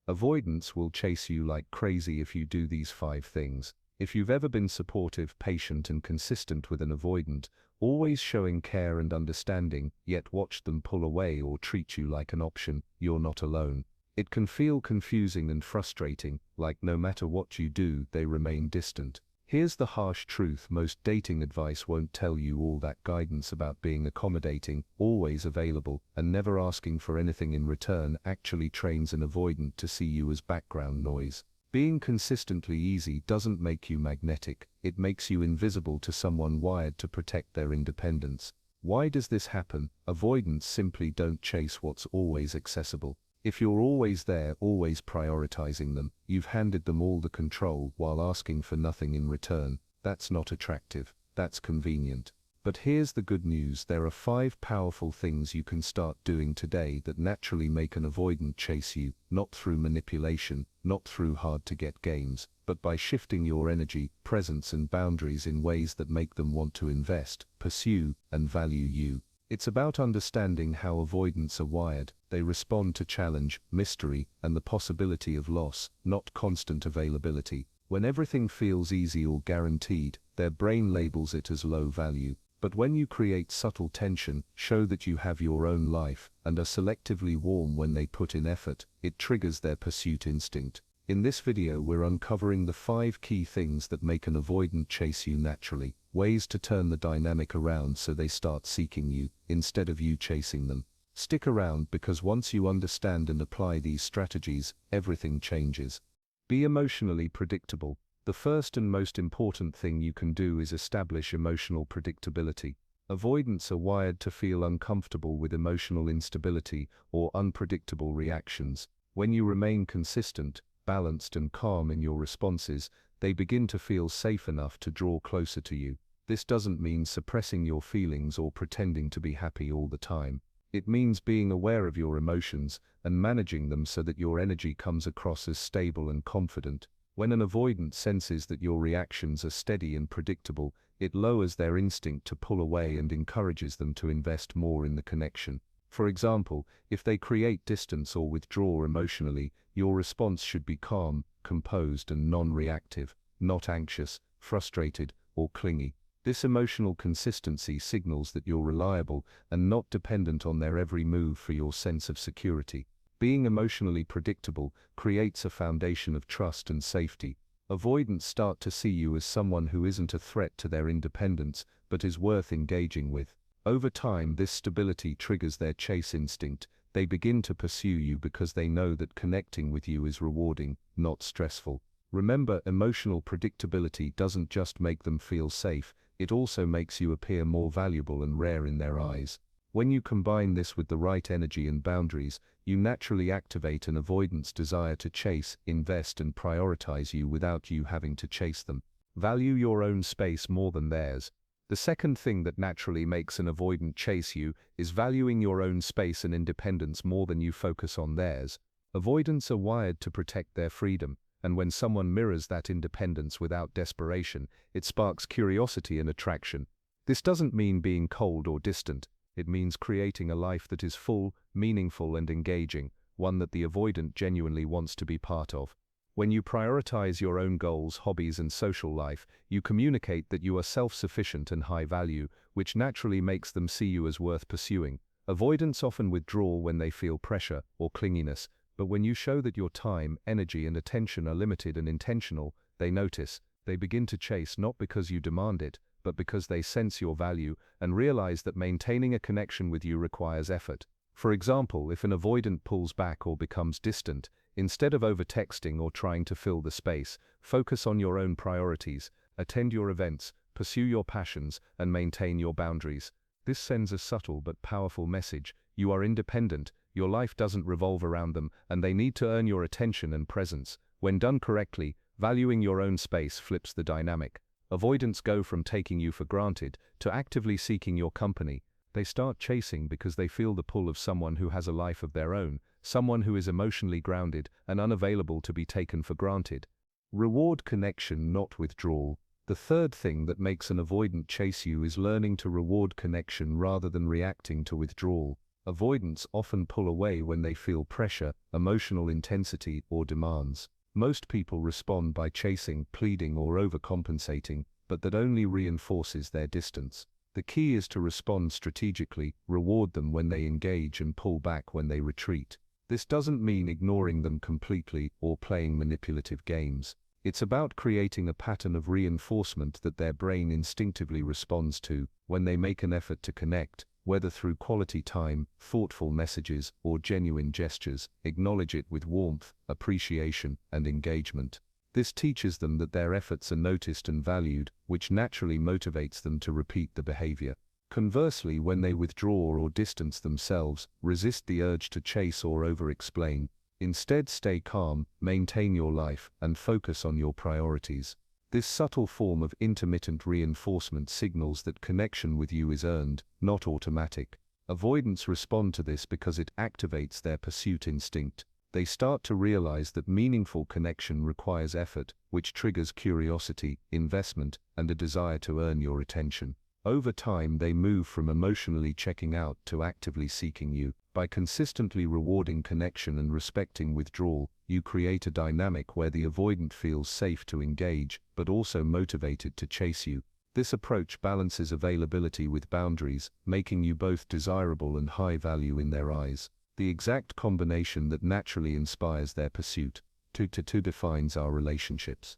Avoidance will chase you like crazy if you do these 5 things. If you've ever been supportive, patient and consistent with an avoidant, always showing care and understanding, yet watched them pull away or treat you like an option, you're not alone. It can feel confusing and frustrating, like no matter what you do, they remain distant. Here's the harsh truth: most dating advice won't tell you all that. Guidance about being accommodating, always available, and never asking for anything in return actually trains an avoidant to see you as background noise. Being consistently easy doesn't make you magnetic, it makes you invisible to someone wired to protect their independence. Why does this happen? Avoidants simply don't chase what's always accessible. If you're always there, always prioritizing them, you've handed them all the control while asking for nothing in return. That's not attractive, that's convenient. But here's the good news: there are 5 powerful things you can start doing today that naturally make an avoidant chase you, not through manipulation, not through hard-to-get games, but by shifting your energy, presence and boundaries in ways that make them want to invest, pursue, and value you. It's about understanding how avoidants are wired. They respond to challenge, mystery, and the possibility of loss, not constant availability. When everything feels easy or guaranteed, their brain labels it as low value. But when you create subtle tension, show that you have your own life, and are selectively warm when they put in effort, it triggers their pursuit instinct. In this video, we're uncovering the 5 key things that make an avoidant chase you naturally, ways to turn the dynamic around so they start seeking you, instead of you chasing them. Stick around, because once you understand and apply these strategies, everything changes. Be emotionally predictable. The first and most important thing you can do is establish emotional predictability. Avoidants are wired to feel uncomfortable with emotional instability or unpredictable reactions. When you remain consistent, balanced and calm in your responses, they begin to feel safe enough to draw closer to you. This doesn't mean suppressing your feelings or pretending to be happy all the time. It means being aware of your emotions and managing them so that your energy comes across as stable and confident. When an avoidant senses that your reactions are steady and predictable, it lowers their instinct to pull away and encourages them to invest more in the connection. For example, if they create distance or withdraw emotionally, your response should be calm, composed and non-reactive, not anxious, frustrated, or clingy. This emotional consistency signals that you're reliable and not dependent on their every move for your sense of security. Being emotionally predictable creates a foundation of trust and safety. Avoidants start to see you as someone who isn't a threat to their independence, but is worth engaging with. Over time, this stability triggers their chase instinct. They begin to pursue you because they know that connecting with you is rewarding, not stressful. Remember, emotional predictability doesn't just make them feel safe, it also makes you appear more valuable and rare in their eyes. When you combine this with the right energy and boundaries, you naturally activate an avoidant's desire to chase, invest and prioritize you without you having to chase them. Value your own space more than theirs. The second thing that naturally makes an avoidant chase you is valuing your own space and independence more than you focus on theirs. Avoidants are wired to protect their freedom, and when someone mirrors that independence without desperation, it sparks curiosity and attraction. This doesn't mean being cold or distant. It means creating a life that is full, meaningful and engaging, one that the avoidant genuinely wants to be part of. When you prioritize your own goals, hobbies and social life, you communicate that you are self-sufficient and high value, which naturally makes them see you as worth pursuing. Avoidants often withdraw when they feel pressure or clinginess, but when you show that your time, energy and attention are limited and intentional, they notice. They begin to chase not because you demand it, but because they sense your value and realize that maintaining a connection with you requires effort. For example, if an avoidant pulls back or becomes distant, instead of over-texting or trying to fill the space, focus on your own priorities, attend your events, pursue your passions, and maintain your boundaries. This sends a subtle but powerful message: you are independent, your life doesn't revolve around them, and they need to earn your attention and presence. When done correctly, valuing your own space flips the dynamic. Avoidants go from taking you for granted to actively seeking your company. They start chasing because they feel the pull of someone who has a life of their own, someone who is emotionally grounded and unavailable to be taken for granted. Reward connection, not withdrawal. The third thing that makes an avoidant chase you is learning to reward connection rather than reacting to withdrawal. Avoidants often pull away when they feel pressure, emotional intensity, or demands. Most people respond by chasing, pleading, or overcompensating, but that only reinforces their distance. The key is to respond strategically, reward them when they engage and pull back when they retreat. This doesn't mean ignoring them completely or playing manipulative games. It's about creating a pattern of reinforcement that their brain instinctively responds to. When they make an effort to connect, whether through quality time, thoughtful messages, or genuine gestures, acknowledge it with warmth, appreciation, and engagement. This teaches them that their efforts are noticed and valued, which naturally motivates them to repeat the behavior. Conversely, when they withdraw or distance themselves, resist the urge to chase or over-explain. Instead, stay calm, maintain your life, and focus on your priorities. This subtle form of intermittent reinforcement signals that connection with you is earned, not automatic. Avoidants respond to this because it activates their pursuit instinct. They start to realize that meaningful connection requires effort, which triggers curiosity, investment, and a desire to earn your attention. Over time, they move from emotionally checking out to actively seeking you. By consistently rewarding connection and respecting withdrawal, you create a dynamic where the avoidant feels safe to engage, but also motivated to chase you. This approach balances availability with boundaries, making you both desirable and high value in their eyes. The exact combination that naturally inspires their pursuit. 2 defines our relationships.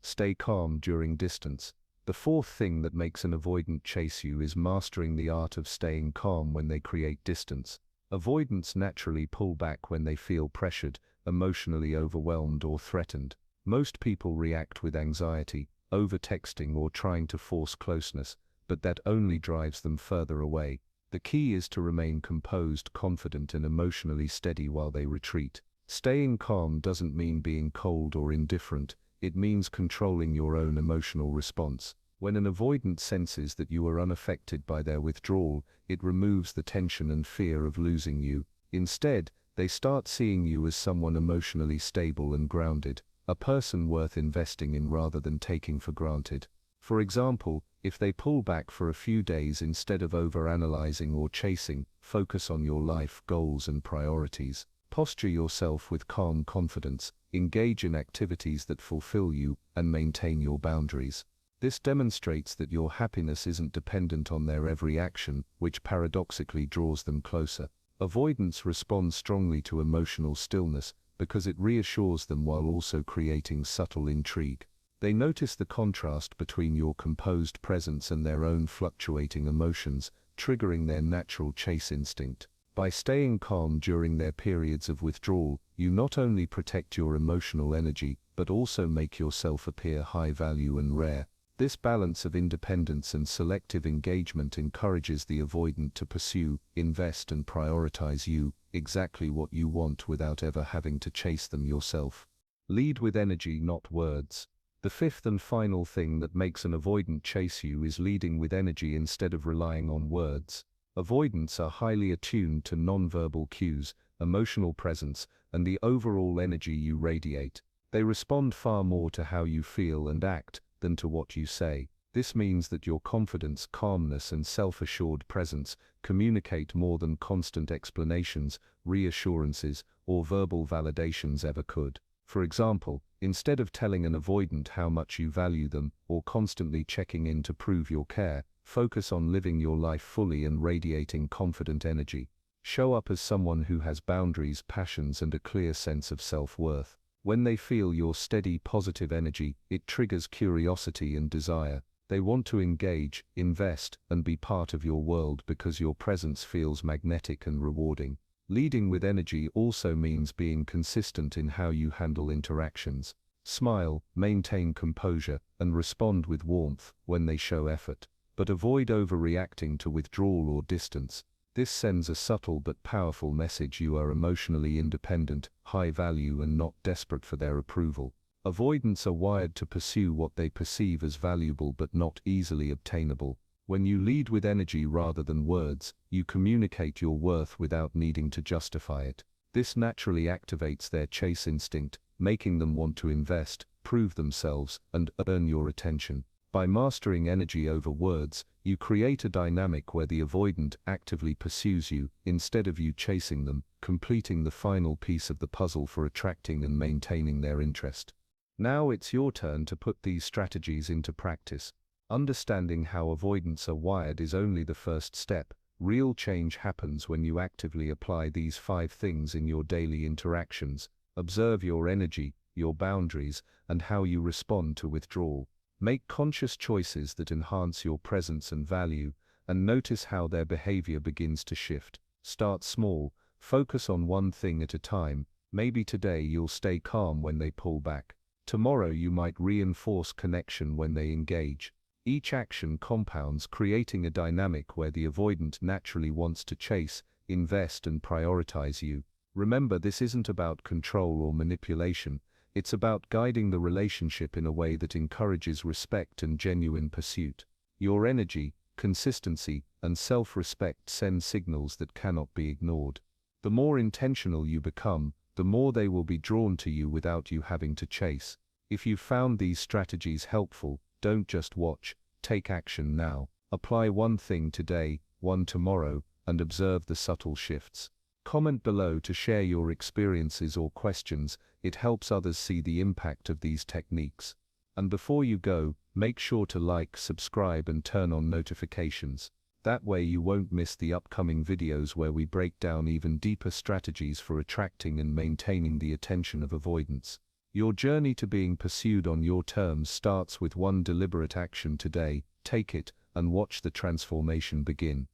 Stay calm during distance. The fourth thing that makes an avoidant chase you is mastering the art of staying calm when they create distance. Avoidants naturally pull back when they feel pressured, emotionally overwhelmed, or threatened. Most people react with anxiety, over-texting, or trying to force closeness, but that only drives them further away. The key is to remain composed, confident, and emotionally steady while they retreat. Staying calm doesn't mean being cold or indifferent. It means controlling your own emotional response. When an avoidant senses that you are unaffected by their withdrawal, it removes the tension and fear of losing you. Instead, they start seeing you as someone emotionally stable and grounded, a person worth investing in rather than taking for granted. For example, if they pull back for a few days instead of overanalyzing or chasing, focus on your life goals and priorities. Posture yourself with calm confidence, engage in activities that fulfill you, and maintain your boundaries. This demonstrates that your happiness isn't dependent on their every action, which paradoxically draws them closer. Avoidants respond strongly to emotional stillness because it reassures them while also creating subtle intrigue. They notice the contrast between your composed presence and their own fluctuating emotions, triggering their natural chase instinct. By staying calm during their periods of withdrawal, you not only protect your emotional energy, but also make yourself appear high value and rare. This balance of independence and selective engagement encourages the avoidant to pursue, invest, and prioritize you, exactly what you want, without ever having to chase them yourself. Lead with energy, not words. The fifth and final thing that makes an avoidant chase you is leading with energy instead of relying on words. Avoidants are highly attuned to nonverbal cues, emotional presence, and the overall energy you radiate. They respond far more to how you feel and act than to what you say. This means that your confidence, calmness, and self-assured presence communicate more than constant explanations, reassurances, or verbal validations ever could. For example, instead of telling an avoidant how much you value them, or constantly checking in to prove your care, focus on living your life fully and radiating confident energy. Show up as someone who has boundaries, passions, and a clear sense of self-worth. When they feel your steady, positive energy, it triggers curiosity and desire. They want to engage, invest, and be part of your world because your presence feels magnetic and rewarding. Leading with energy also means being consistent in how you handle interactions. Smile, maintain composure, and respond with warmth when they show effort. But avoid overreacting to withdrawal or distance. This sends a subtle but powerful message: you are emotionally independent, high value, and not desperate for their approval. Avoidants are wired to pursue what they perceive as valuable but not easily obtainable. When you lead with energy rather than words, you communicate your worth without needing to justify it. This naturally activates their chase instinct, making them want to invest, prove themselves, and earn your attention. By mastering energy over words, you create a dynamic where the avoidant actively pursues you, instead of you chasing them, completing the final piece of the puzzle for attracting and maintaining their interest. Now it's your turn to put these strategies into practice. Understanding how avoidants are wired is only the first step. Real change happens when you actively apply these 5 things in your daily interactions. Observe your energy, your boundaries, and how you respond to withdrawal. Make conscious choices that enhance your presence and value, and notice how their behavior begins to shift. Start small, focus on one thing at a time. Maybe today you'll stay calm when they pull back. Tomorrow you might reinforce connection when they engage. Each action compounds, creating a dynamic where the avoidant naturally wants to chase, invest, and prioritize you. Remember, this isn't about control or manipulation. It's about guiding the relationship in a way that encourages respect and genuine pursuit. Your energy, consistency, and self-respect send signals that cannot be ignored. The more intentional you become, the more they will be drawn to you without you having to chase. If you found these strategies helpful, don't just watch, take action now. Apply one thing today, one tomorrow, and observe the subtle shifts. Comment below to share your experiences or questions. It helps others see the impact of these techniques. And before you go, make sure to like, subscribe, and turn on notifications. That way you won't miss the upcoming videos where we break down even deeper strategies for attracting and maintaining the attention of avoidants. Your journey to being pursued on your terms starts with one deliberate action today. Take it, and watch the transformation begin.